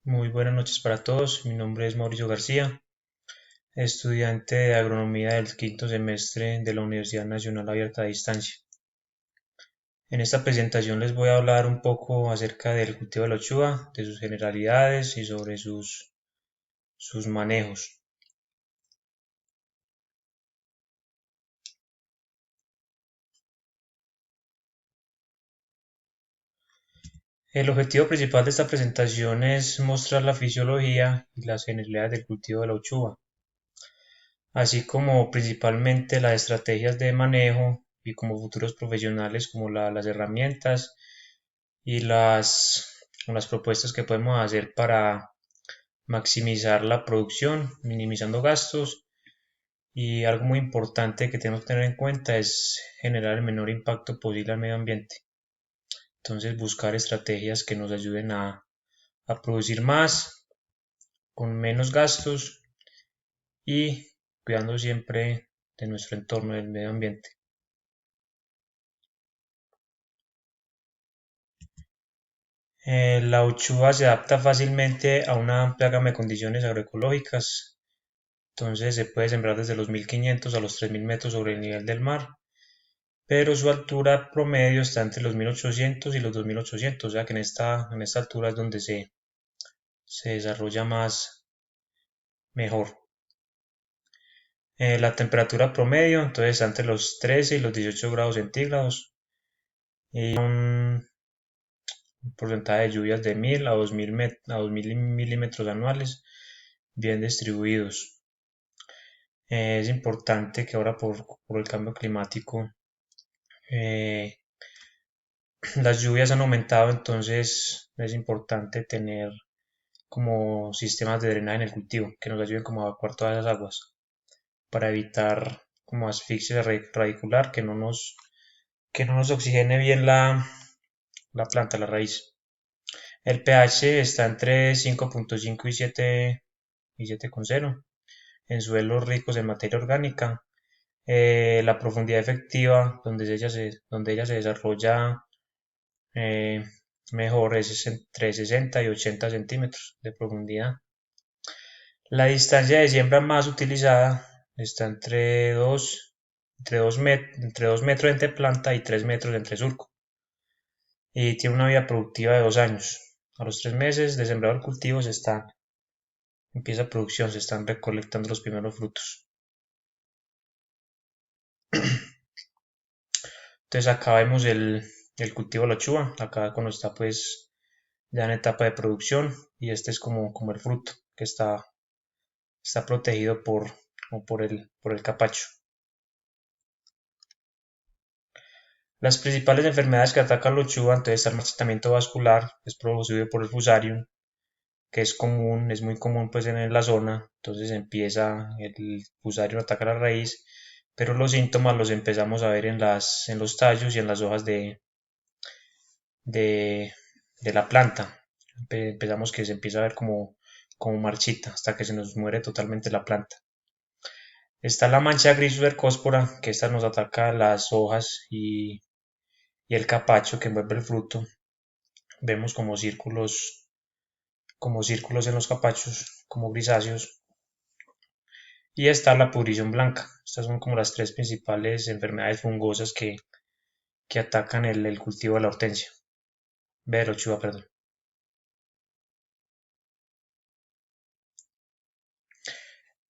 Muy buenas noches para todos. Mi nombre es Mauricio García, estudiante de agronomía del quinto semestre de la Universidad Nacional Abierta a Distancia. En esta presentación les voy a hablar un poco acerca del cultivo de la uchuva, de sus generalidades y sobre sus manejos. El objetivo principal de esta presentación es mostrar la fisiología y las generalidades del cultivo de la uchuva, así como principalmente las estrategias de manejo y como futuros profesionales como las herramientas y las propuestas que podemos hacer para maximizar la producción, minimizando gastos, y algo muy importante que tenemos que tener en cuenta es generar el menor impacto posible al medio ambiente. Entonces buscar estrategias que nos ayuden a producir más con menos gastos y cuidando siempre de nuestro entorno, del medio ambiente. La uchuva se adapta fácilmente a una amplia gama de condiciones agroecológicas. Entonces se puede sembrar desde los 1500 a los 3000 metros sobre el nivel del mar, pero su altura promedio está entre los 1800 y los 2800, o sea que en esta altura es donde se desarrolla más mejor. La temperatura promedio entonces está entre los 13 y los 18 grados centígrados y un porcentaje de lluvias de 1000 a 2000 milímetros anuales bien distribuidos. Es importante que ahora por el cambio climático eh, las lluvias han aumentado, entonces es importante tener como sistemas de drenaje en el cultivo que nos ayuden como a evacuar todas esas aguas para evitar como asfixia radicular, que no nos oxigene bien la planta, la raíz. El pH está entre 5.5 y 7,0 en suelos ricos en materia orgánica. La profundidad efectiva donde ella se desarrolla eh, mejor es entre 60 y 80 centímetros de profundidad. La distancia de siembra más utilizada está entre dos metros entre planta y 3 metros entre surco, y tiene una vida productiva de 2 años. A los 3 meses de sembrado el cultivo empieza producción, se están recolectando los primeros frutos. Entonces acá vemos el cultivo de la uchuva, acá cuando está pues ya en etapa de producción, y este es como el fruto que está protegido por el capacho. Las principales enfermedades que atacan la uchuva, entonces está el marchitamiento vascular, es producido por el fusarium, que es muy común pues en la zona. Entonces empieza el fusarium ataca la raíz, pero los síntomas los empezamos a ver en los tallos y en las hojas de, de la planta. Empezamos que se empieza a ver como marchita hasta que se nos muere totalmente la planta. Está la mancha gris vercóspora, que esta nos ataca las hojas y el capacho que envuelve el fruto. Vemos como círculos en los capachos, como grisáceos. Y está la pudrición blanca. Estas son como las tres principales enfermedades fungosas que atacan el cultivo de la hortensia. Chuva, perdón.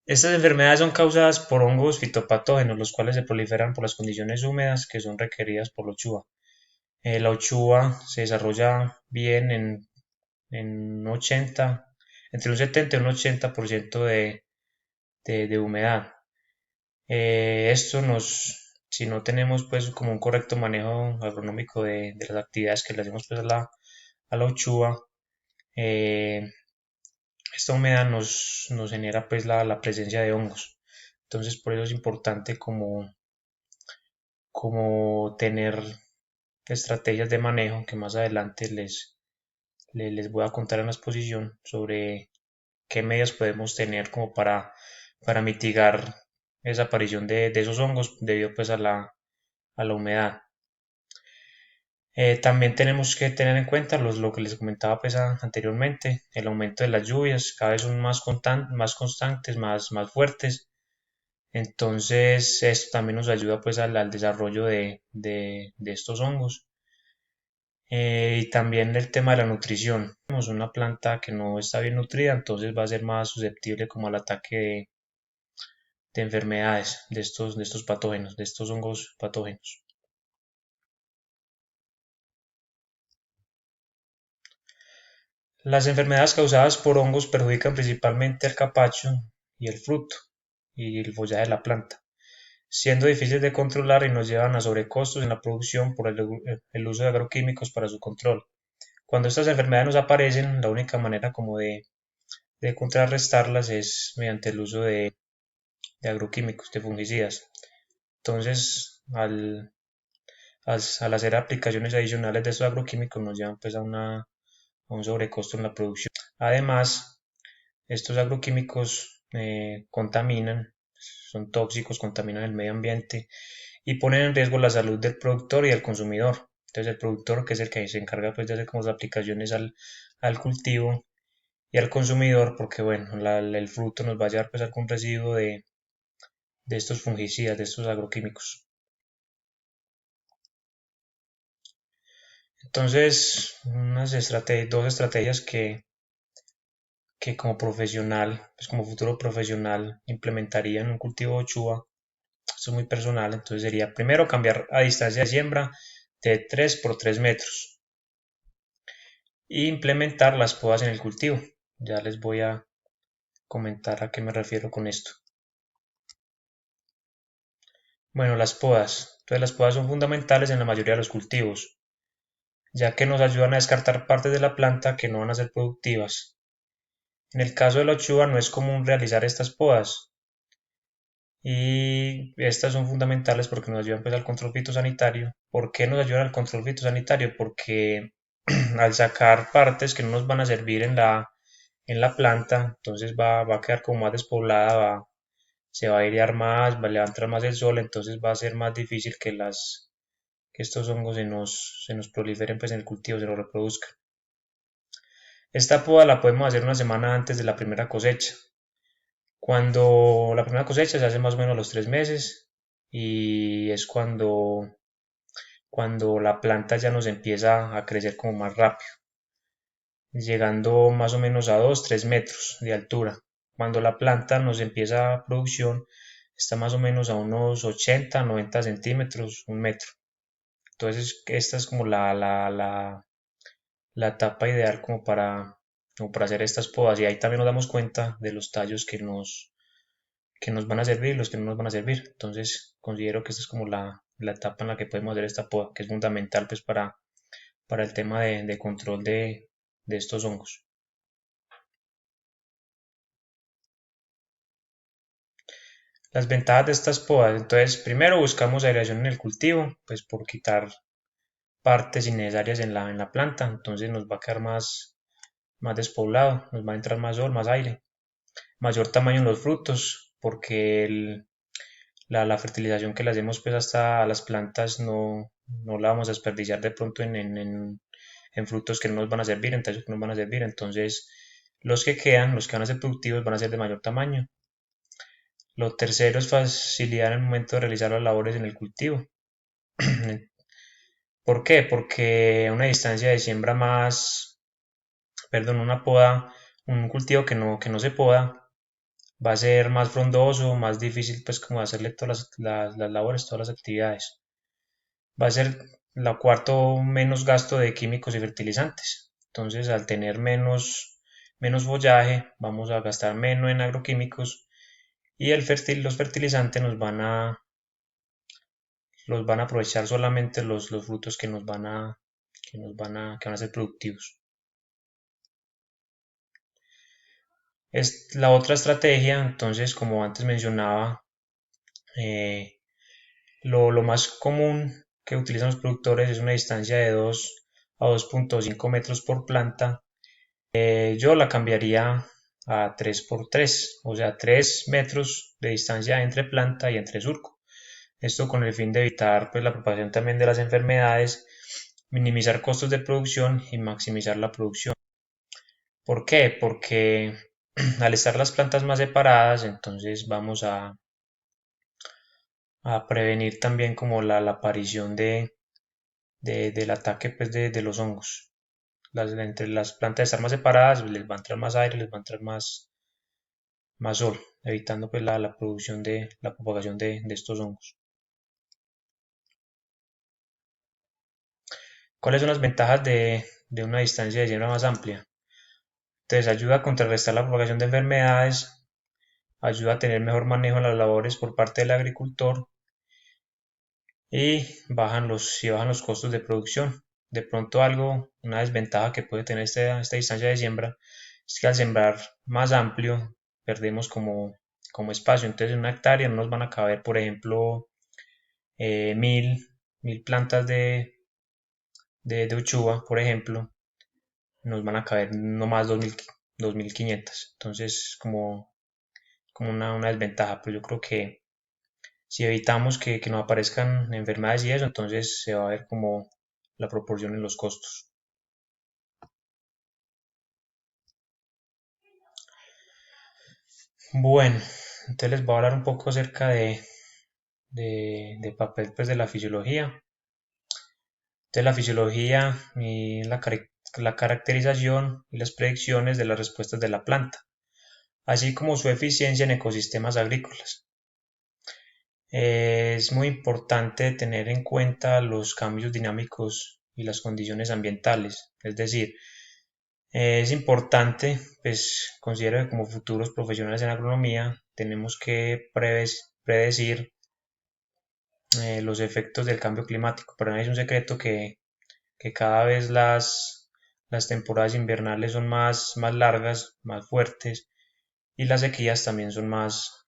Estas enfermedades son causadas por hongos fitopatógenos, los cuales se proliferan por las condiciones húmedas que son requeridas por la uchuva. La uchuva se desarrolla bien en 80, entre un 70 y un 80% de humedad. Si no tenemos pues como un correcto manejo agronómico de las actividades que le hacemos pues a la uchuva, eh, esta humedad nos genera pues la presencia de hongos. Entonces por eso es importante como tener estrategias de manejo que más adelante les voy a contar en la exposición sobre qué medidas podemos tener como para mitigar esa aparición de esos hongos debido pues a la humedad. También tenemos que tener en cuenta lo que les comentaba pues, anteriormente, el aumento de las lluvias, cada vez son más constantes, más fuertes. Entonces esto también nos ayuda pues al desarrollo de estos hongos. Y también el tema de la nutrición. Tenemos una planta que no está bien nutrida, entonces va a ser más susceptible como al ataque de enfermedades de estos patógenos, de estos hongos patógenos. Las enfermedades causadas por hongos perjudican principalmente el capacho y el fruto y el follaje de la planta, siendo difíciles de controlar y nos llevan a sobrecostos en la producción por el uso de agroquímicos para su control. Cuando estas enfermedades nos aparecen, la única manera como de contrarrestarlas es mediante el uso de agroquímicos, de fungicidas. Entonces, al hacer aplicaciones adicionales de estos agroquímicos nos llevan pues a un sobrecosto en la producción. Además, estos agroquímicos contaminan, son tóxicos, contaminan el medio ambiente y ponen en riesgo la salud del productor y del consumidor. Entonces el productor, que es el que se encarga pues, de hacer como las aplicaciones al cultivo, y al consumidor, porque bueno, el fruto nos va a llevar pues algún residuo de estos fungicidas, de estos agroquímicos. Entonces, dos estrategias que como profesional, pues como futuro profesional, implementaría en un cultivo de uchuva. Esto es muy personal, entonces sería primero cambiar a distancia de siembra de 3 por 3 metros e implementar las podas en el cultivo. Ya les voy a comentar a qué me refiero con esto. Bueno, las podas. Entonces las podas son fundamentales en la mayoría de los cultivos, ya que nos ayudan a descartar partes de la planta que no van a ser productivas. En el caso de la uchuva no es común realizar estas podas y estas son fundamentales porque nos ayudan pues, al control fitosanitario. ¿Por qué nos ayudan al control fitosanitario? Porque al sacar partes que no nos van a servir en la planta, entonces va a quedar como más despoblada, se va a airear más, va a levantar más el sol, entonces va a ser más difícil que estos hongos se nos proliferen pues, en el cultivo, se nos reproduzcan. Esta poda la podemos hacer una semana antes de la primera cosecha. Cuando la primera cosecha se hace más o menos a los 3 meses y es cuando la planta ya nos empieza a crecer como más rápido, llegando más o menos a 2 3 metros de altura. Cuando la planta nos empieza a producción, está más o menos a unos 80 90 centímetros, 1 metro. Entonces, esta es como la etapa ideal como para hacer estas podas. Y ahí también nos damos cuenta de los tallos que nos van a servir y los que no nos van a servir. Entonces, considero que esta es como la etapa en la que podemos hacer esta poda, que es fundamental pues, para el tema de control de estos hongos. Las ventajas de estas podas, entonces primero buscamos aireación en el cultivo, pues por quitar partes innecesarias en la planta, entonces nos va a quedar más despoblado, nos va a entrar más sol, más aire, mayor tamaño en los frutos, porque la fertilización que le hacemos pues hasta a las plantas no la vamos a desperdiciar de pronto en frutos que no nos van a servir, en tallos que no nos van a servir, entonces los que van a ser productivos van a ser de mayor tamaño. Lo tercero es facilitar el momento de realizar las labores en el cultivo. ¿Por qué? Porque a una distancia de siembra una poda, un cultivo que no se poda, va a ser más frondoso, más difícil pues como hacerle todas las labores, todas las actividades. Va a ser la cuarto menos gasto de químicos y fertilizantes. Entonces al tener menos follaje, vamos a gastar menos en agroquímicos y los fertilizantes los van a aprovechar solamente los frutos que van a ser productivos. Es la otra estrategia, entonces, como antes mencionaba, eh, lo más común que utilizan los productores es una distancia de 2 a 2,5 metros por planta. Yo la cambiaría a 3 por 3, o sea, 3 metros de distancia entre planta y entre surco. Esto con el fin de evitar pues, la propagación también de las enfermedades minimizar costos de producción y maximizar la producción. ¿Por qué? Porque al estar las plantas más separadas, entonces vamos a prevenir también como la aparición del ataque pues, de los hongos. Entre las plantas estar más separadas, les va a entrar más aire, les va a entrar más sol, evitando pues la producción la propagación de estos hongos. ¿Cuáles son las ventajas de una distancia de siembra más amplia? Entonces ayuda a contrarrestar la propagación de enfermedades, ayuda a tener mejor manejo en las labores por parte del agricultor y bajan los costos de producción. De pronto una desventaja que puede tener esta distancia de siembra es que al sembrar más amplio perdemos como espacio. Entonces en una hectárea no nos van a caber, por ejemplo, mil plantas de uchuva, por ejemplo, nos van a caber no más 2500. Entonces como una desventaja, pero yo creo que si evitamos que no aparezcan enfermedades y eso, entonces se va a ver como la proporción en los costos. Bueno, entonces les voy a hablar un poco acerca de papel pues, de la fisiología. Entonces la fisiología y la caracterización y las predicciones de las respuestas de la planta, así como su eficiencia en ecosistemas agrícolas. Es muy importante tener en cuenta los cambios dinámicos y las condiciones ambientales, es decir, es importante, pues considero que como futuros profesionales en agronomía tenemos que predecir los efectos del cambio climático. Para nadie es un secreto que cada vez las temporadas invernales son más largas, más fuertes y las sequías también son más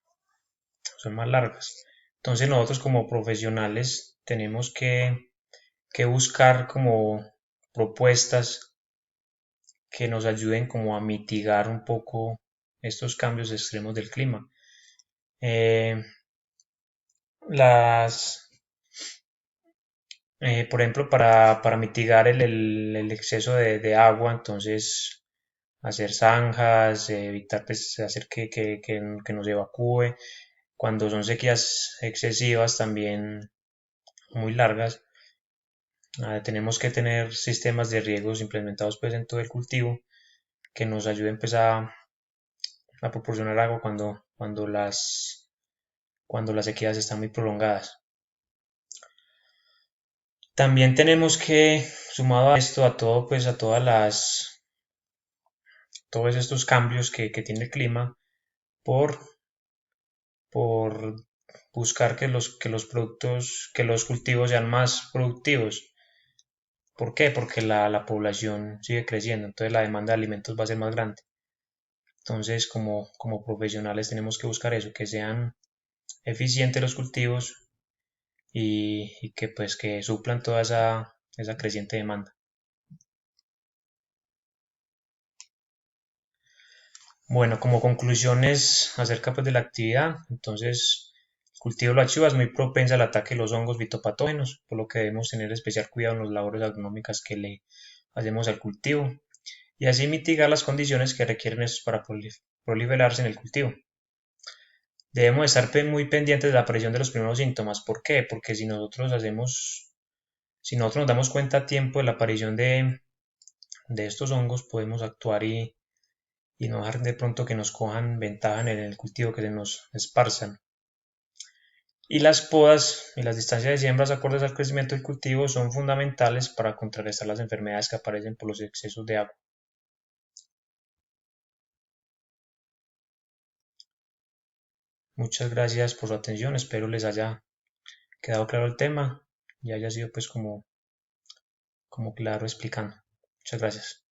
largas. Entonces nosotros como profesionales tenemos que buscar como propuestas que nos ayuden como a mitigar un poco estos cambios extremos del clima. Eh, las, por ejemplo, para mitigar el exceso de agua, entonces hacer zanjas, evitar pues, hacer que nos evacúe. Cuando son sequías excesivas, también muy largas, tenemos que tener sistemas de riegos implementados pues, en todo el cultivo que nos ayuden pues, a proporcionar agua cuando las sequías están muy prolongadas. También tenemos que, sumado a esto, a todo, pues a todos estos cambios que tiene el clima, por, por buscar que los cultivos sean más productivos. ¿Por qué? Porque la población sigue creciendo, entonces la demanda de alimentos va a ser más grande. Entonces, como profesionales tenemos que buscar eso, que sean eficientes los cultivos y que pues que suplan toda esa creciente demanda. Bueno, como conclusiones acerca pues, de la actividad, entonces el cultivo de la chiva es muy propensa al ataque de los hongos fitopatógenos, por lo que debemos tener especial cuidado en las labores agronómicas que le hacemos al cultivo y así mitigar las condiciones que requieren estos para proliferarse en el cultivo. Debemos estar muy pendientes de la aparición de los primeros síntomas. ¿Por qué? Porque si nosotros nos damos cuenta a tiempo de la aparición de estos hongos, podemos actuar y no dejar de pronto que nos cojan ventaja en el cultivo, que se nos esparzan. Y las podas y las distancias de siembras acordes al crecimiento del cultivo son fundamentales para contrarrestar las enfermedades que aparecen por los excesos de agua. Muchas gracias por su atención, espero les haya quedado claro el tema y haya sido pues como claro explicando. Muchas gracias.